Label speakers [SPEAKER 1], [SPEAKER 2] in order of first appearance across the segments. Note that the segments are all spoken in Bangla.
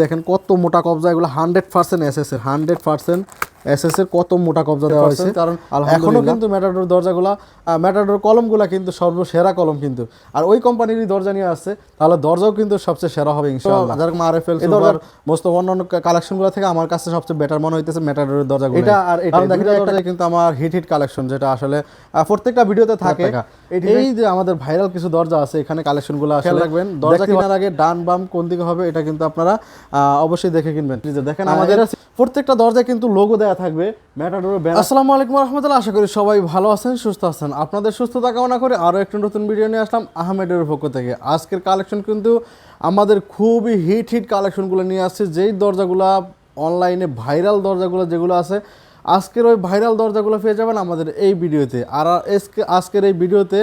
[SPEAKER 1] দেখেন কত মোটা কবজা, এগুলো 100% এসএস এর, 100% এসএস এর কত মোটা কবজা দেওয়া হয়েছে। কারণ এখনো কিন্তু ম্যাটাডোর দরজাগুলা, ম্যাটাডোর কলমগুলা কিন্তু সর্বসেরা কলম কিন্তু, আর ওই কোম্পানিরই দরজা নিয়ে আসছে, তাহলে দরজাও কিন্তু সবচেয়ে সেরা হবে ইনশাআল্লাহ। যেরকম আরএফএল সুপার মোস্ট অন্যান্য কালেকশনগুলো থেকে আমার কাছে সবচেয়ে বেটার মনে হইতেছে ম্যাটাডোরের দরজাগুলো। এটা আর এটা দেখেন দরজা কিন্তু আমার হিট কালেকশন, যেটা আসলে প্রত্যেকটা ভিডিওতে থাকে। এই যে আমাদের ভাইরাল কিছু দরজা আছে, এখানে কালেকশনগুলো আসলে রাখবেন। দরজা কেনার আগে ডান বাম কোন দিকে হবে এটা কিন্তু আপনারা অবশ্যই দেখে কিনবেন। দেখেন আমাদের প্রত্যেকটা দরজায় কিন্তু লোগো দেওয়া থাকবে ম্যাটাডোরের ব্যানার। আসসালামু আলাইকুম ওয়া রাহমাতুল্লাহ, আশা করি সবাই ভালো আছেন, সুস্থ আছেন। আপনাদের সুস্থতা কামনা করে আরও একটা নতুন ভিডিও নিয়ে আসলাম আহমেদের পক্ষ থেকে। আজকের কালেকশন কিন্তু আমাদের খুবই হিট কালেকশনগুলো নিয়ে আসছে, যেই দরজাগুলো অনলাইনে ভাইরাল দরজাগুলো যেগুলো আছে, আজকের ওই ভাইরাল দরজাগুলো পেয়ে যাবেন আমাদের এই ভিডিওতে। আর আজকের এই ভিডিওতে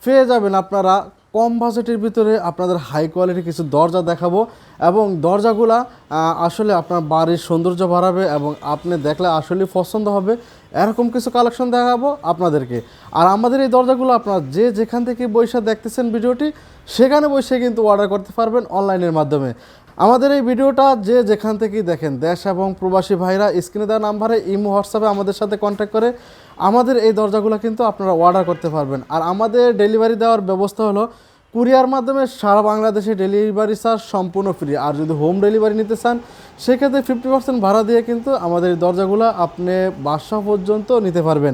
[SPEAKER 1] পেয়ে যাবেন আপনারা কম বাজেটের ভিতরে আপনাদের হাই কোয়ালিটির কিছু দরজা দেখাবো, এবং দরজাগুলা আসলে আপনার বাড়ির সৌন্দর্য বাড়াবে এবং আপনি দেখলে আসলে পছন্দ হবে, এরকম কিছু কালেকশন দেখাবো আপনাদেরকে। আর আমাদের এই দরজাগুলো আপনারা যে যেখান থেকে বসে দেখতেছেন ভিডিওটি, সেখানে বসে কিন্তু অর্ডার করতে পারবেন অনলাইনের মাধ্যমে। আমাদের এই ভিডিওটা যে যেখান থেকেই দেখেন, দেশ এবং প্রবাসী ভাইরা স্ক্রিনে দেওয়া নাম্বারে ইমো হোয়াটসঅ্যাপে আমাদের সাথে কন্ট্যাক্ট করে আমাদের এই দরজাগুলো কিন্তু আপনারা অর্ডার করতে পারবেন। আর আমাদের ডেলিভারি দেওয়ার ব্যবস্থা হলো কুরিয়ার মাধ্যমে সারা বাংলাদেশে ডেলিভারি চার্জ সম্পূর্ণ ফ্রি। আর যদি হোম ডেলিভারি নিতে চান, সেক্ষেত্রে 50% ভাড়া দিয়ে কিন্তু আমাদের এই দরজাগুলো আপনি বাসা পর্যন্ত নিতে পারবেন।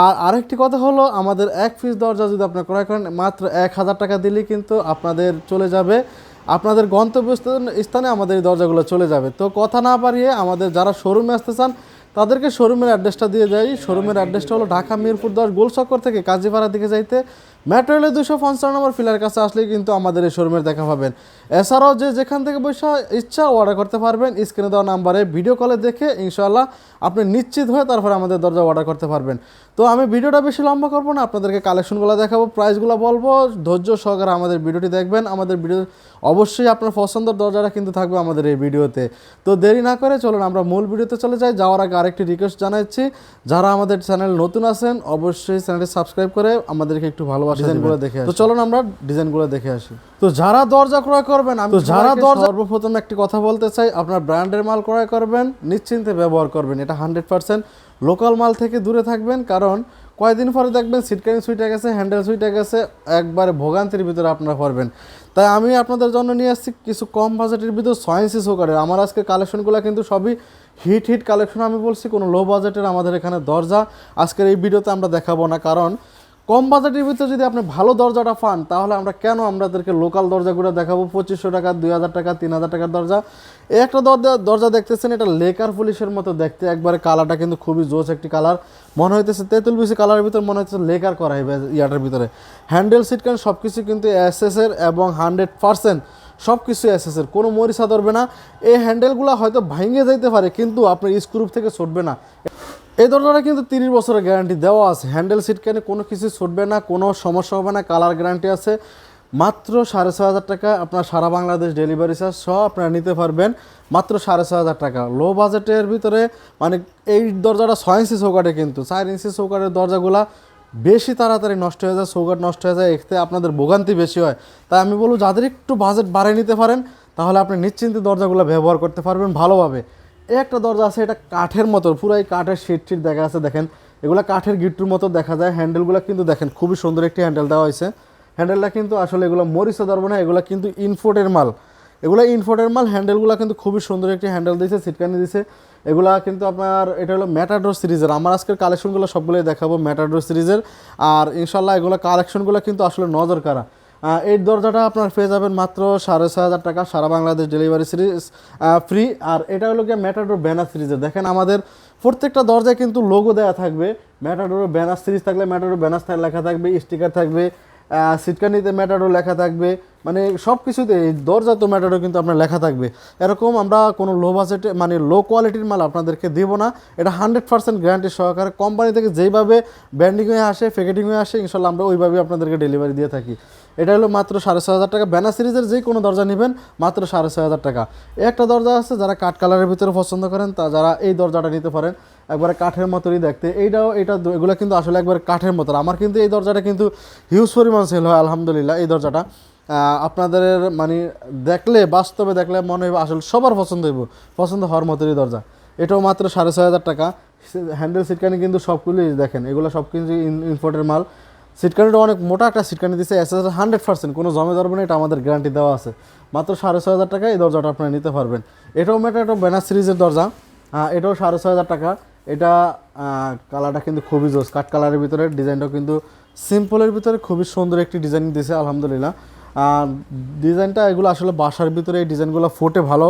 [SPEAKER 1] আর আরেকটি কথা হলো, আমাদের এক পিস দরজা যদি আপনি ক্রয় করেন, মাত্র 1000 টাকা দিলেই কিন্তু আপনাদের চলে যাবে আপনাদের গন্তব্যস্থানে আমাদের এই দরজাগুলো চলে যাবে। তো কথা না বাড়িয়ে আমাদের যারা শোরুমে আসতে চান তাদেরকে শোরুমের অ্যাড্রেসটা দিয়ে যাই। শোরুমের অ্যাড্রেসটা হলো ঢাকা মিরপুর 10 গোলচক্কর থেকে কাজীপাড়ার দিকে যাইতে মেট্রো রেলের 255 নম্বর ফিলার কাছে আসলেই কিন্তু আমাদের এই শোরুমের দেখা পাবেন। এছাড়াও যে যেখান থেকে বসে ইচ্ছা অর্ডার করতে পারবেন, স্ক্রিনে দেওয়া নাম্বারে ভিডিও কলে দেখে ইনশাআল্লাহ আপনি নিশ্চিত হয়ে তারপরে আমাদের দরজা অর্ডার করতে পারবেন। তো আমি ভিডিওটা বেশি লম্বা করবো না, আপনাদেরকে কালেকশনগুলো দেখাবো, প্রাইসগুলো বলবো, ধৈর্য সহকারে আমাদের ভিডিওটি দেখবেন। আমাদের ভিডিও অবশ্যই আপনার পছন্দের দরজাটা কিন্তু থাকবে আমাদের এই ভিডিওতে। তো দেরি না করে চলুন আমরা মূল ভিডিওতে চলে যাই। যাওয়ার আগে আরেকটি রিকোয়েস্ট জানাচ্ছি, যারা আমাদের চ্যানেল নতুন আছেন অবশ্যই চ্যানেলটি সাবস্ক্রাইব করে আমাদেরকে একটু ভালোবাসা ডিজাইনগুলো দেখে আসি। তো চলুন আমরা ডিজাইনগুলো দেখে আসি। তো যারা দরজা ক্রয় করবেন, আমি যারা দরজা সর্বপ্রথম একটি কথা বলতে চাই, আপনার ব্র্যান্ডের মাল ক্রয় করবেন, নিশ্চিন্তে ব্যবহার করবেন। এটা 100% লোকাল মাল থেকে দূরে থাকবেন, কারণ কয়েকদিন পরে দেখবেন সিটকানি সুইটে গেছে, হ্যান্ডেল সুইটে গেছে, একবারে ভোগান্তির ভিতরে আপনারা পড়বেন। তাই আমি আপনাদের জন্য নিয়ে আসছি কিছু কম বাজেটের ভিতরে 6 ইঞ্চি চৌকাঠের। আমার আজকে কালেকশনগুলো কিন্তু সবই হিট কালেকশন। আমি বলছি কোনো লো বাজেটের আমাদের এখানে দরজা আজকের এই ভিডিওতে আমরা দেখাবো না, কারণ কম বাজেটের ভিতরে যদি আপনি ভালো দরজাটা পান, তাহলে আমরা কেন আপনাদেরকে লোকাল দরজাগুলো দেখাবো 2500 টাকা, 2000 টাকা, 3000 টাকার দরজা। এই একটা দরজা দেখতেছেন, এটা লেকার পুলিশের মতো দেখতে, একবারে কালারটা কিন্তু খুবই জোস একটি কালার, মনে হইতেছে তেঁতুল বিচি কালারের ভিতরে মনে হচ্ছে লেকার করা হবে ইয়াটার ভিতরে। হ্যান্ডেল সিট কান সব কিছু কিন্তু এসএসের এবং 100% সব কিছু এসএসের, কোনো মরিচা ধরবে না। এই হ্যান্ডেলগুলো হয়তো ভাঙে যাইতে পারে, কিন্তু আপনার স্ক্রুপ থেকে ছুটবে না। এই দরজাটা কিন্তু 30 বছরের গ্যারান্টি দেওয়া আছে। হ্যান্ডেল সিট কেনে কোনো কিছু ছুটবে না, কোনো সমস্যা হবে না, কালার গ্যারান্টি আছে। মাত্র 6500 টাকা আপনার সারা বাংলাদেশ ডেলিভারি চার্জ সহ আপনারা নিতে পারবেন, মাত্র 6500 টাকা। লো বাজেটের ভিতরে মানে এই দরজাটা 6 ইঞ্চি চৌকাঠে, কিন্তু 4 ইঞ্চি চৌকাঠের দরজাগুলা বেশি তাড়াতাড়ি নষ্ট হয়ে যায়, চৌকাঠ নষ্ট হয়ে যায়, এতে আপনাদের ভোগান্তি বেশি হয়। তাই আমি বলবো যাদের একটু বাজেট বাড়িয়ে নিতে পারেন, তাহলে আপনি নিশ্চিন্তে দরজাগুলো ব্যবহার করতে পারবেন ভালোভাবে। এই একটা দরজা আছে, এটা কাঠের মতো, পুরো এই কাঠের শিট দেখা আছে, দেখেন এগুলো কাঠের গিট্টুর মতো দেখা যায়। হ্যান্ডেলগুলো কিন্তু দেখেন খুবই সুন্দর একটি হ্যান্ডেল দেওয়া হয়েছে। হ্যান্ডেলটা কিন্তু আসলে এগুলো মরিচা ধরবে না, এগুলো কিন্তু ইনফোর্টের মাল, হ্যান্ডেলগুলো কিন্তু খুবই সুন্দর একটি হ্যান্ডেল দিয়েছে, সিটকানি দিয়েছে। এগুলা কিন্তু আপনার এটা হলো ম্যাটাডোর সিরিজের। আমার আজকের কালেকশনগুলো সবগুলোই দেখাবো ম্যাটাডোর সিরিজের। আর ইনশাল্লাহ এগুলো কালেকশনগুলো কিন্তু আসলে নজর কাড়া। এই দরজাটা আপনার পেয়ে যাবেন মাত্র 6500 টাকা, সারা বাংলাদেশ ডেলিভারি সিরিজ ফ্রি। আর এটা হলো গিয়ে ম্যাটাডোর ব্যানার সিরিজের। দেখেন আমাদের প্রত্যেকটা দরজায় কিন্তু লোগো দেওয়া থাকবে। ম্যাটাডোর ব্যানার সিরিজ থাকলে ম্যাটাডোর ব্যানার লেখা থাকবে, স্টিকার থাকবে, সিটকানিতে ম্যাটাডোর লেখা থাকবে, মানে সব কিছুতে এই দরজা তো ম্যাটাডোর কিন্তু আপনার লেখা থাকবে। এরকম আমরা কোনো লো বাজেটে মানে লো কোয়ালিটির মাল আপনাদেরকে দেব না। এটা 100% গ্যারান্টি সহকারে কোম্পানি থেকে যেইভাবে ব্র্যান্ডিং হয়ে আসে, প্যাকেটিং হয়ে আসে, ইনশাল্লাহ আমরা ওইভাবেই আপনাদেরকে ডেলিভারি দিয়ে থাকি। এটা হলো মাত্র 6500 টাকা। ব্যানার সিরিজের যে কোনো দরজা নেবেন মাত্র 6500 টাকা। একটা দরজা আছে, যারা কাঠ কালারের ভিতরে পছন্দ করেন যারা এই দরজাটা নিতে পারেন, একবারে কাঠের মতোই দেখতে। এগুলো কিন্তু আসলে একবারে কাঠের মতো। আমার কিন্তু এই দরজাটা কিন্তু হিউজ পরিমাণ সেল হয় আলহামদুলিল্লাহ। এই দরজাটা আপনাদের মানে দেখলে বাস্তবে দেখলে মনে হবে আসলে সবার পছন্দ হইব, পছন্দ হওয়ার মতোই দরজা। এটাও মাত্র 6,500 টাকা। হ্যান্ডেল সিটকানি কিন্তু সবগুলোই দেখেন, এগুলো সব কিন্তু ইম্পোর্টের মাল। সিটকানিটা অনেক মোটা একটা সিটকানি দিচ্ছে, এসএস 100%, কোনো জমে ধরবে না, এটা আমাদের গ্যারান্টি দেওয়া আছে। মাত্র 6,500 টাকা এই দরজাটা আপনারা নিতে পারবেন। এটাও এটা ব্যানার সিরিজের দরজা, এটাও 6,500 টাকা। এটা কালারটা কিন্তু খুবই জোস, কাঠ কালারের ভিতরে, ডিজাইনটাও কিন্তু সিম্পলের ভিতরে খুবই সুন্দর একটি ডিজাইন দিয়েছে আলহামদুলিল্লাহ। ডিজাইনটা এগুলো আসলে বাসার ভিতরে এই ডিজাইনগুলো ফোটে ভালো।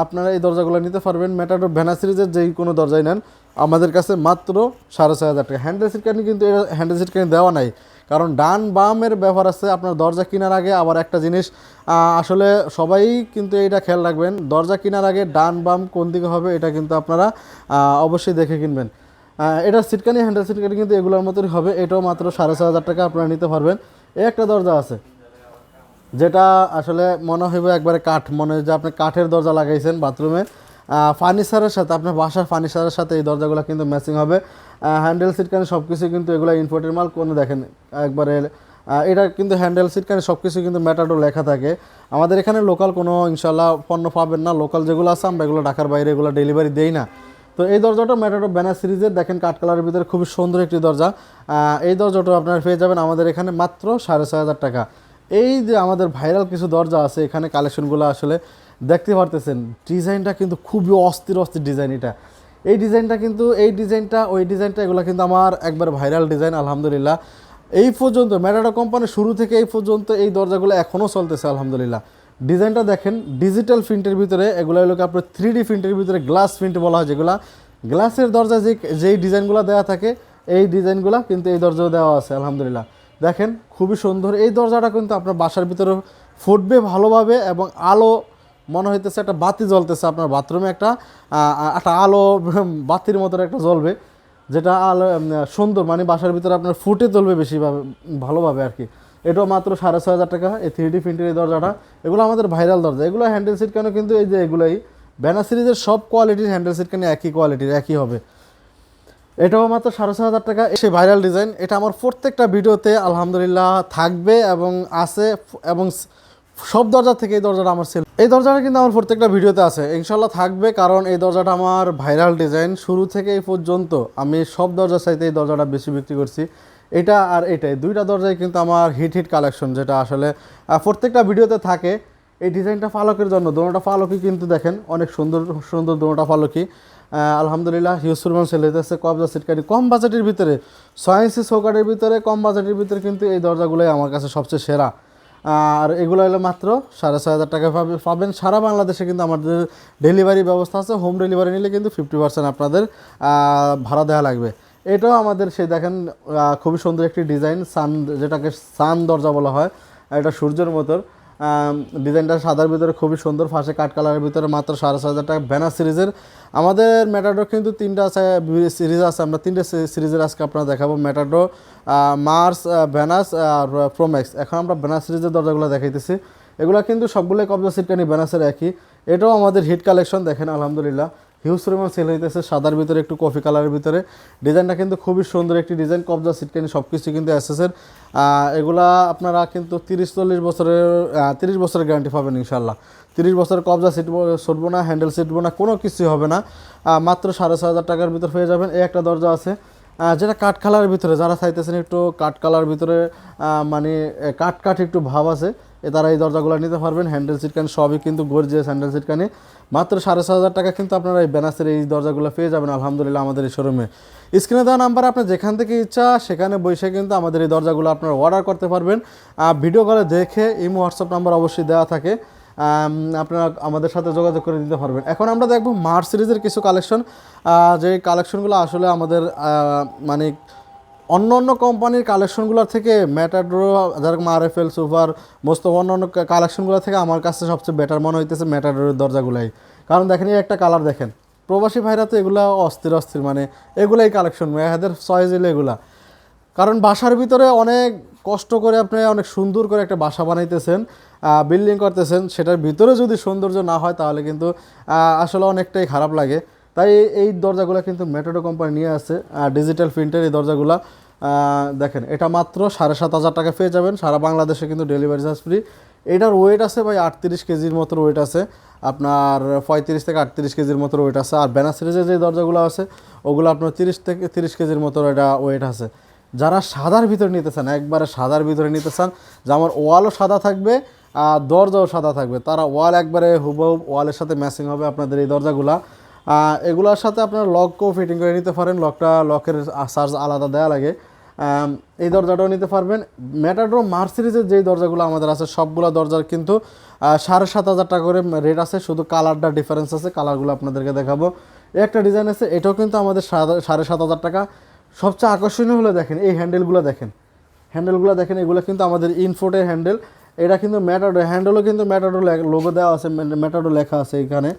[SPEAKER 1] আপনারা এই দরজাগুলো নিতে পারবেন। ম্যাটাডোর ভ্যানা সিরিজের যেই কোনো দরজাই নেন আমাদের কাছে মাত্র 6,500 টাকা। হ্যান্ডেল সিটকানি কিন্তু হ্যান্ডেল সিটকানি দেওয়া নাই, কারণ ডান বামের ব্যাপার আছে। আপনার দরজা কেনার আগে আবার একটা জিনিস আসলে সবাই কিন্তু এইটা খেয়াল রাখবেন, দরজা কেনার আগে ডান বাম কোন দিকে হবে এটা কিন্তু আপনারা অবশ্যই দেখে কিনবেন। এটা সিটকানি হ্যান্ডেল সিটকানি কিন্তু এগুলোর মতোই হবে। এটাও মাত্র 6,500 টাকা আপনারা নিতে পারবেন। এই একটা দরজা আছে যেটা আসলে মনে হইবে একবারে কাঠ, মনে হয় যে আপনি কাঠের দরজা লাগাইছেন বাথরুমে। ফার্নিচারের সাথে, আপনার বাসার ফার্নিচারের সাথে এই দরজাগুলো কিন্তু ম্যাচিং হবে। হ্যান্ডেল সিটকানি সব কিছু কিন্তু এগুলো ইম্পোর্টের মাল, কোনো দেখেন একবারে এটা কিন্তু হ্যান্ডেল সিটকানি সব কিছু কিন্তু ম্যাটাডোর লেখা থাকে। আমাদের এখানে লোকাল কোনো ইনশাল্লাহ পণ্য পাবেন না, লোকাল যেগুলো আছে আমরা এগুলো ঢাকার বাইরে এগুলো ডেলিভারি দেই না। তো এই দরজাটা ম্যাটাডোর ব্যানার সিরিজের দেখেন কাঠ কালারের ভিতরে খুবই সুন্দর একটি দরজা। এই দরজাটা আপনারা পেয়ে যাবেন আমাদের এখানে মাত্র 6,500 টাকা। এই যে আমাদের ভাইরাল কিছু দরজা আছে এখানে, কালেকশনগুলো আসলে দেখতে পারতেছেন, ডিজাইনটা কিন্তু খুবই অস্থির অস্থির ডিজাইন। এই ডিজাইনটা ওই ডিজাইনটা এগুলো কিন্তু আমার একবার ভাইরাল ডিজাইন আলহামদুলিল্লাহ। এই পর্যন্ত ম্যাটাডো কোম্পানি শুরু থেকে এই পর্যন্ত এই দরজাগুলো এখনও চলতেছে আলহামদুলিল্লাহ। ডিজাইনটা দেখেন, ডিজিটাল প্রিন্টের ভিতরে, এগুলো হলো আপনার 3D প্রিন্টের ভিতরে, গ্লাস প্রিন্ট বলা হয় যেগুলো। গ্লাসের দরজা যেই ডিজাইনগুলো দেওয়া থাকে এই ডিজাইনগুলো কিন্তু এই দরজাও দেওয়া আছে আলহামদুলিল্লাহ। দেখেন খুবই সুন্দর এই দরজাটা, কিন্তু আপনার বাসার ভিতরে ফুটবে ভালোভাবে, এবং আলো মনে হইতেছে একটা বাতি জ্বলতেছে আপনার বাথরুমে, একটা আলো বাতির মতো একটা জ্বলবে, যেটা আলো সুন্দর, মানে বাসার ভিতরে আপনার ফুটে তুলবে বেশিভাবে ভালোভাবে আর কি। এটাও মাত্র 6,500 টাকা। এই 3D প্রিন্টের এই দরজাটা, এগুলো আমাদের ভাইরাল দরজা। এগুলো হ্যান্ডেল সিট কেন কিন্তু এই যে এগুলোই ব্যানার সিরিজের সব কোয়ালিটির হ্যান্ডেল সিট কেন একই কোয়ালিটির, একই হবে। এটাও মাত্র 6,500 টাকা। সেই ভাইরাল ডিজাইন, এটা আমার প্রত্যেকটা ভিডিওতে আলহামদুলিল্লাহ থাকবে এবং আছে, এবং সব দরজা থেকে এই দরজাটা আমার সেল, এই দরজাটা কিন্তু আমার প্রত্যেকটা ভিডিওতে আছে, ইনশাল্লাহ থাকবে, কারণ এই দরজাটা আমার ভাইরাল ডিজাইন। শুরু থেকে এই পর্যন্ত আমি সব দরজার চাইতে এই দরজাটা বেশি বিক্রি করছি। এটা আর এটাই দুইটা দরজায় কিন্তু আমার হিট কালেকশন, যেটা আসলে প্রত্যেকটা ভিডিওতে থাকে। এই ডিজাইনটা ফালকের জন্য, দোনোটা ফালকই কিন্তু দেখেন অনেক সুন্দর সুন্দর, দোনোটা ফালকই আলহামদুলিল্লাহ। হিউজ পরিমাণ সেল হইতেছে। কবজা সিটকানি কম বাজেটের ভিতরে, 6 ইঞ্চি চৌকাঠের ভিতরে, কম বাজেটের ভিতরে কিন্তু এই দরজাগুলোই আমার কাছে সবচেয়ে সেরা। আর এগুলো হলো মাত্র 6,500 টাকা পাবেন। সারা বাংলাদেশে কিন্তু আমাদের ডেলিভারি ব্যবস্থা আছে। হোম ডেলিভারি নিলে কিন্তু 50% আপনাদের ভাড়া দেওয়া লাগবে। এটাও আমাদের সেই দেখেন খুবই সুন্দর একটি ডিজাইন, সান, যেটাকে সান দরজা বলা হয়, এটা সূর্যের মতো ডিজাইনটা সাদার ভিতরে খুবই সুন্দর, ফাঁসে কাঠ কালারের ভিতরে, মাত্র 6,500 টাকা। ব্যানার সিরিজের আমাদের ম্যাটাডোর কিন্তু 3টা সিরিজ আছে, আমরা 3টে সিরিজের আজকে আপনারা দেখাবো, ম্যাটাডো, মার্স, ভ্যানাস আর প্রোম্যাক্স। এখন আমরা ব্যানার সিরিজের দরজাগুলো দেখাইতেছি। এগুলো কিন্তু সবগুলোই কবজা সিটকানি ব্যানাসের একই। এটাও আমাদের হিট কালেকশন, দেখেন আলহামদুলিল্লাহ হিউজ পরিমাণ সেল হইতেছে। সাদার ভিতরে একটু কফি কালারের ভিতরে, ডিজাইনটা কিন্তু খুবই সুন্দর একটি ডিজাইন। কবজা সিটকানি সব কিছু কিন্তু এসএসের। এগুলা আপনারা কিন্তু 30 বছরের গ্যারান্টি পাবেন ইনশাল্লাহ। 30 বছরের কবজা সিট ছুটবো না, হ্যান্ডেল সিটবো না, কোনো কিছুই হবে না। মাত্র 6,500 টাকার ভিতর পেয়ে যাবেন। এই একটা দরজা আছে যেটা কাঠ কালারের ভিতরে, যারা চাইতেছেন একটু কাঠ কালার ভিতরে, মানে কাঠ একটু ভাব আছে, তারা এই দরজাগুলো নিতে পারবেন। হ্যান্ডেল সিটকানি সবই কিন্তু গর্জিয়াস হ্যান্ডেল সিটকানি। মাত্র 6,500 টাকা কিন্তু আপনারা এই ব্যানাসের এই দরজাগুলো পেয়ে যাবেন আলহামদুলিল্লাহ আমাদের এই শোরুমে। স্ক্রিনে দেওয়া নাম্বার আপনার যেখান থেকে ইচ্ছা সেখানে বসে কিন্তু আমাদের এই দরজাগুলো আপনারা অর্ডার করতে পারবেন। ভিডিও কলে দেখে ইমো হোয়াটসঅ্যাপ নাম্বার অবশ্যই দেওয়া থাকে, আপনারা আমাদের সাথে যোগাযোগ করে দিতে পারবেন। এখন আমরা দেখব মার্স সিরিজের কিছু কালেকশন, যে কালেকশনগুলো আসলে আমাদের মানে অন্য কোম্পানির কালেকশনগুলোর থেকে ম্যাটাডোর, যেরকম RFL, সুপার, মোস্ত অন্য কালেকশনগুলো থেকে আমার কাছে সবচেয়ে বেটার মনে হইতেছে ম্যাটাডোরের দরজাগুলাই। কারণ দেখেন এই একটা কালার দেখেন, প্রবাসী ভাইরা তো এগুলো অস্থির, মানে এগুলাই কালেকশন, এদের চয়েস এলো এগুলা। কারণ বাসার ভিতরে অনেক কষ্ট করে আপনি অনেক সুন্দর করে একটা বাসা বানাইতেছেন, বিল্ডিং করতেছেন, সেটার ভিতরে যদি সৌন্দর্য না হয় তাহলে কিন্তু আসলে অনেকটাই খারাপ লাগে। তাই এই দরজাগুলো কিন্তু ম্যাটাডো কোম্পানি নিয়ে আসছে, ডিজিটাল প্রিন্টের এই দরজাগুলো। দেখেন এটা মাত্র 7,500 টাকা পেয়ে যাবেন, সারা বাংলাদেশে কিন্তু ডেলিভারি চার্জ ফ্রি। এটার ওয়েট আছে ভাই 38 কেজির মতো ওয়েট আছে, আপনার 35 থেকে 38 কেজির মতো ওয়েট আছে। আর ব্যানার সিরিজের যে দরজাগুলো আছে ওগুলো আপনার 30 থেকে 30 কেজির মতো এটা ওয়েট আছে। যারা সাদার ভিতরে নিতে চান, একবারে সাদার ভিতরে নিতে চান, যে আমার ওয়ালও সাদা থাকবে আর দরজাও সাদা থাকবে, তারা ওয়াল একবারে হুবহু ওয়ালের সাথে ম্যাচিং হবে আপনাদের এই দরজাগুলা। এগুলোর সাথে আপনার লকও ফিটিং করে নিতে পারেন, লকের চার্জ আলাদা দেওয়া লাগে। এই দরজাটাও নিতে পারবেন। ম্যাটাডোর মার্চ সিরিজের যেই দরজাগুলো আমাদের আছে সবগুলো দরজার কিন্তু 7,500 টাকা করে রেট আছে, শুধু কালারটা ডিফারেন্স আছে, কালারগুলো আপনাদেরকে দেখাবো। একটা ডিজাইন আছে, এটাও কিন্তু আমাদের 7,500 টাকা। সবচেয়ে আকর্ষণীয় হলো দেখেন এই হ্যান্ডেলগুলো দেখেন, এগুলো কিন্তু আমাদের ইনফোটের হ্যান্ডেল। এটা কিন্তু ম্যাটাডোর হ্যান্ডেলও কিন্তু ম্যাটাডোর লোগো দেওয়া আছে, ম্যাটাডোর লেখা আছে এখানে।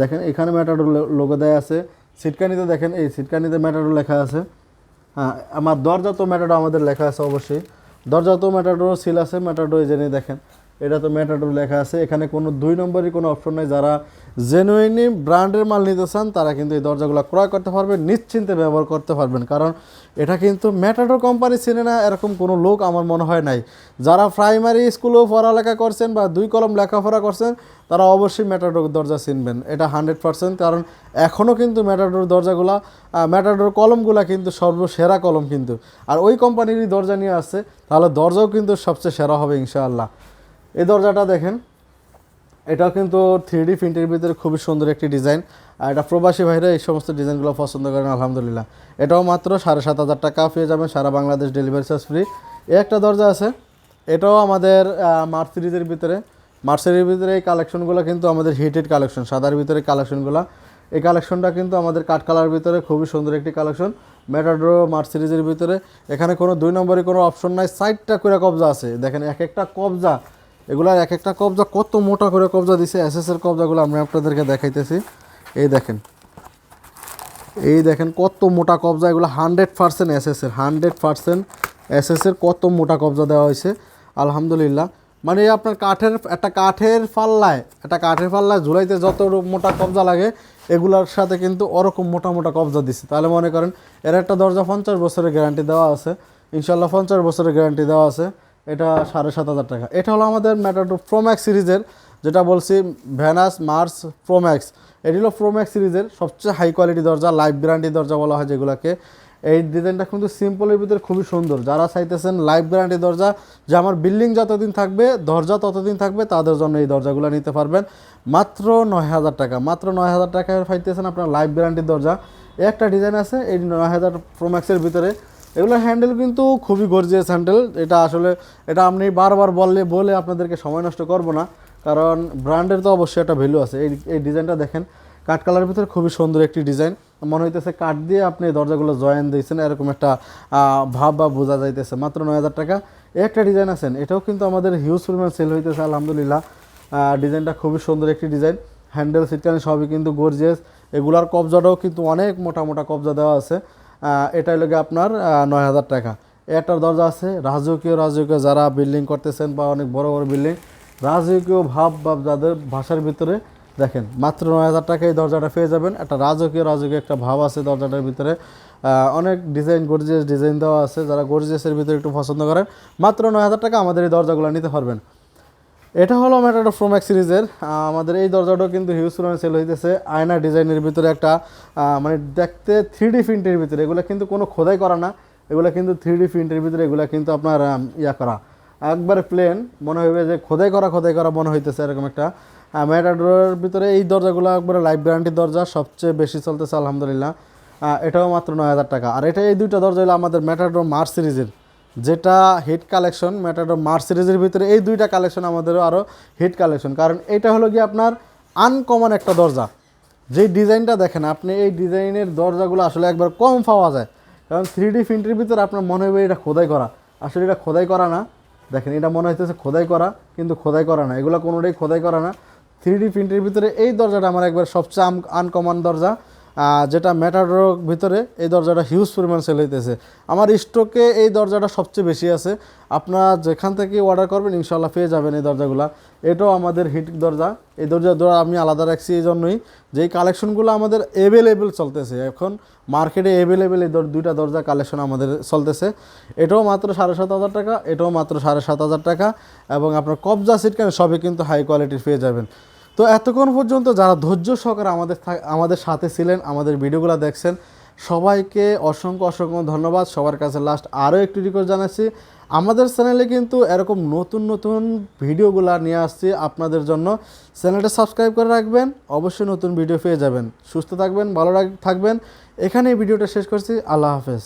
[SPEAKER 1] দেখেন এখানে ম্যাটাডোর লোগো দেওয়া আছে। সিটকানিতে দেখেন, এই সিটকানিতে ম্যাটাডোর লেখা আছে। আমার দরজা তো ম্যাটাডোর আমাদের লেখা আছে অবশ্যই, দরজা তো ম্যাটাডোর সিল আছে, ম্যাটাডোর জেনে দেখেন এটা তো ম্যাটাডোর লেখা আছে। এখানে কোনো 2 নম্বরই কোনো অপশন নেই। যারা জেনুইনলি ব্র্যান্ডের মাল নিতে চান তারা কিন্তু এই দরজাগুলো ক্রয় করতে পারবেন, নিশ্চিন্তে ব্যবহার করতে পারবেন, কারণ এটা কিন্তু ম্যাটাডোর কোম্পানি চেনে না এরকম কোনো লোক আমার মনে হয় নাই। যারা প্রাইমারি স্কুলেও পড়ালেখা করছেন বা 2 কলম লেখাপড়া করছেন তারা অবশ্যই ম্যাটাডোর দরজা চিনবেন, এটা 100%। কারণ এখনও কিন্তু ম্যাটাডোর দরজাগুলা, ম্যাটাডোর কলমগুলা কিন্তু সর্বসেরা কলম কিন্তু। আর ওই কোম্পানিরই দরজা নিয়ে আসছে, তাহলে দরজাও কিন্তু সবচেয়ে সেরা হবে ইনশাআল্লাহ। এই দরজাটা দেখেন, এটাও কিন্তু 3D প্রিন্টের ভিতরে খুবই সুন্দর একটি ডিজাইন। আর এটা প্রবাসী ভাইরা এই সমস্ত ডিজাইনগুলো পছন্দ করেন আলহামদুলিল্লাহ। এটাও মাত্র 7,500 টাকা পেয়ে যাবেন, সারা বাংলাদেশ ডেলিভারি চার্জ ফ্রি। একটা দরজা আছে, এটাও আমাদের মার্চ সিরিজের ভিতরে। মার্চ সিরিজের ভিতরে এই কালেকশনগুলো কিন্তু আমাদের হিটেড কালেকশন, সাদার ভিতরে কালেকশনগুলো। এই কালেকশনটা কিন্তু আমাদের কাঠ কালার ভিতরে খুবই সুন্দর একটি কালেকশন, ম্যাটাডোর মার্চ সিরিজের ভিতরে। এখানে কোনো 2 নম্বরে কোনো অপশন নাই, 4টা করে কবজা আছে। দেখেন এক একটা কবজা, এগুলার এক একটা কবজা কত মোটা করে কবজা দিছে। এসএসের কবজাগুলো আমি আপনাদেরকে দেখাইতেছি। এই দেখেন কত মোটা কবজা, এগুলো 100% এসএসের, 100% এসএসের কত মোটা কবজা দেওয়া হয়েছে আলহামদুলিল্লাহ। মানে আপনার কাঠের পাল্লায় ঝুলাইতে যত মোটা কবজা লাগে এগুলোর সাথে কিন্তু ওরকম মোটা মোটা কবজা দিচ্ছে। তাহলে মনে করেন এর একটা দরজা 50 বছরের গ্যারান্টি দেওয়া আছে, ইনশাল্লাহ 50 বছরের গ্যারান্টি দেওয়া আছে। এটা 7,500 টাকা। এটা হলো আমাদের ম্যাটাডোর প্রোম্যাক্স সিরিজের, যেটা বলছি ভ্যানাস মার্স প্রোম্যাক্স। এটি হলো প্রোম্যাক্স সিরিজের সবচেয়ে হাই কোয়ালিটি দরজা, লাইফ গ্যারান্টি দরজা বলা হয় যেগুলোকে। এই ডিজাইনটা কিন্তু সিম্পলের ভিতরে খুবই সুন্দর। যারা চাইতেছেন লাইফ গ্যারান্টি দরজা, যে আমার বিল্ডিং যতদিন থাকবে দরজা ততদিন থাকবে, তাদের জন্য এই দরজাগুলো নিতে পারবেন মাত্র 9,000 টাকা। মাত্র 9,000 টাকায় পাইতেছেন আপনার লাইফ গ্যারান্টি দরজা। একটা ডিজাইন আছে এই 9,000 প্রোম্যাক্সের ভিতরে। এগুলোর হ্যান্ডেল কিন্তু খুবই গর্জিয়াস হ্যান্ডেল। এটা আসলে এটা আপনি বারবার বলে আপনাদেরকে সময় নষ্ট করব না, কারণ ব্র্যান্ডের তো অবশ্যই একটা ভ্যালু আছে। এই ডিজাইনটা দেখেন, কাঠ কালারের ভিতরে খুবই সুন্দর একটি ডিজাইন। মনে হইতেছে কাঠ দিয়ে আপনি দরজাগুলো জয়েন দিয়েছেন, এরকম একটা ভাব বা বোঝা যাইতেছে। মাত্র 9,000 টাকা। একটা ডিজাইন আছেন, এটাও কিন্তু আমাদের হিউজ পরিমাণ সেল হইতেছে আলহামদুলিল্লাহ। ডিজাইনটা খুবই সুন্দর একটি ডিজাইন, হ্যান্ডেল সিটকানি সবই কিন্তু গর্জিয়াস। এগুলার কবজাটাও কিন্তু অনেক মোটা মোটা কবজা দেওয়া আছে। এটাই লাগে আপনার 9,000 টাকা। একটার দরজা আছে রাজকীয়, যারা বিল্ডিং করতেছেন বা অনেক বড় বড় বিল্ডিং, রাজকীয় ভাব যাদের ভাষার ভিতরে দেখেন, মাত্র 9,000 টাকা এই দরজাটা পেয়ে যাবেন। একটা রাজকীয় একটা ভাব আছে দরজাটার ভিতরে, অনেক ডিজাইন গর্জিয়াস ডিজাইন দেওয়া আছে। যারা গর্জিয়াসের ভিতরে একটু পছন্দ করেন মাত্র 9,000 টাকা আমাদের এই দরজাগুলো নিতে পারবেন। এটা হলো ম্যাটাডোর প্রোম্যাক্স সিরিজের। আমাদের এই দরজাটাও কিন্তু হিউজ পরিমাণে সেল হইতেছে। আয়না ডিজাইনের ভিতরে একটা মানে দেখতে 3D প্রিন্টের ভিতরে, এগুলো কিন্তু কোনো খোদাই করা না, এগুলো কিন্তু 3D প্রিন্টের ভিতরে, এগুলো কিন্তু আপনার করা একবারে প্লেন, মনে হবে যে খোদাই করা মনে হইতেছে এরকম একটা। ম্যাটাডোরের ভিতরে এই দরজাগুলো একবারে লাইফ গ্যারান্টি দরজা, সবচেয়ে বেশি চলতেছে আলহামদুলিল্লাহ। এটাও মাত্র 9,000 টাকা। আর এটা এই দুইটা দরজা হলো আমাদের ম্যাটাডোর মার্চ সিরিজের, যেটা হিট কালেকশন। ম্যাটাডোর মার্চ সিরিজের ভিতরে এই দুইটা কালেকশন আমাদেরও আরও হিট কালেকশন, কারণ এটা হলো কি আপনার আনকমন একটা দরজা। যেই ডিজাইনটা দেখেন আপনি, এই ডিজাইনের দরজাগুলো আসলে একবার কম পাওয়া যায়, কারণ 3D প্রিন্টের ভিতরে আপনার মনে হবে এটা খোদাই করা, আসলে এটা খোদাই করা না। দেখেন এটা মনে হইতেছে খোদাই করা, কিন্তু খোদাই করা না, এগুলো কোনোটাই খোদাই করা না। 3D প্রিন্টের ভিতরে এই দরজাটা আমার একবার সবচেয়ে আনকমন দরজা। যেটা ম্যাটাডোর ভিতরে এই দরজাটা হিউজ পরিমাণ সেল হইতেছে। আমার স্টকে এই দরজাটা সবচেয়ে বেশি আছে, আপনারা যেখান থেকে অর্ডার করবেন ইনশাল্লাহ পেয়ে যাবেন এই দরজাগুলো। এটাও আমাদের হিট দরজা, এই দরজা আমি আলাদা রাখছি এই জন্যই যেই কালেকশনগুলো আমাদের অ্যাভেলেবেল চলতেছে এখন মার্কেটে অ্যাভেলেবেল এই দুইটা দরজা কালেকশন আমাদের চলতেছে। এটাও মাত্র 7,500 টাকা, এটাও মাত্র 7,500 টাকা, এবং আপনার কবজা সিট কেন সবই কিন্তু হাই কোয়ালিটির পেয়ে যাবেন। তো এতক্ষণ পর্যন্ত যারা ধৈর্য সহকারে আমাদের সাথে ছিলেন, আমাদের ভিডিওগুলো দেখছেন, সবাইকে অসংখ্য অসংখ্য ধন্যবাদ। সবার কাছে লাস্ট আরও একটি রিকোয়েস্ট জানাচ্ছি, আমাদের চ্যানেলে কিন্তু এরকম নতুন নতুন ভিডিওগুলো নিয়ে আসছি আপনাদের জন্য। চ্যানেলটা সাবস্ক্রাইব করে রাখবেন, অবশ্যই নতুন ভিডিও পেয়ে যাবেন। সুস্থ থাকবেন, ভালো থাকবেন। এখানেই ভিডিওটা শেষ করছি। আল্লাহ হাফেজ।